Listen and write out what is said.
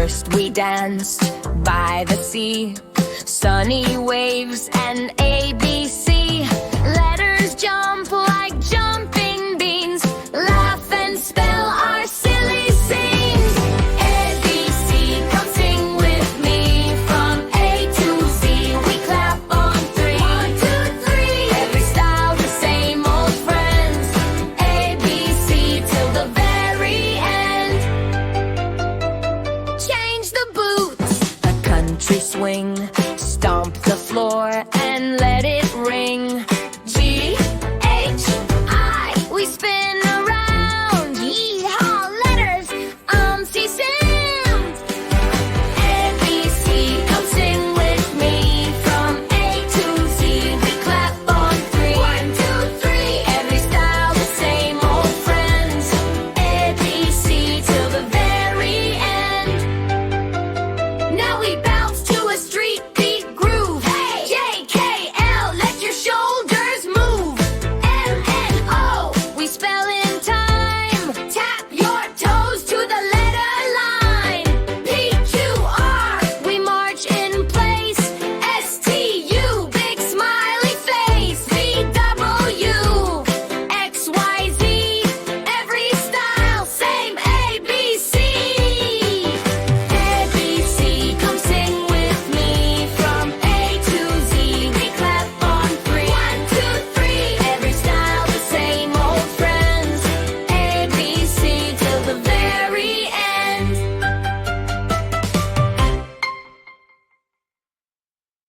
First we danced by the sea, sunny waves and ABC. Letters jump like jumping beans, laugh and spell our silly scenes. ABC, come sing with me. From A to Z, we clap on three. 1, 2, 3. Every style, the same old friends. ABC till the very end. Change the boots, a country swing,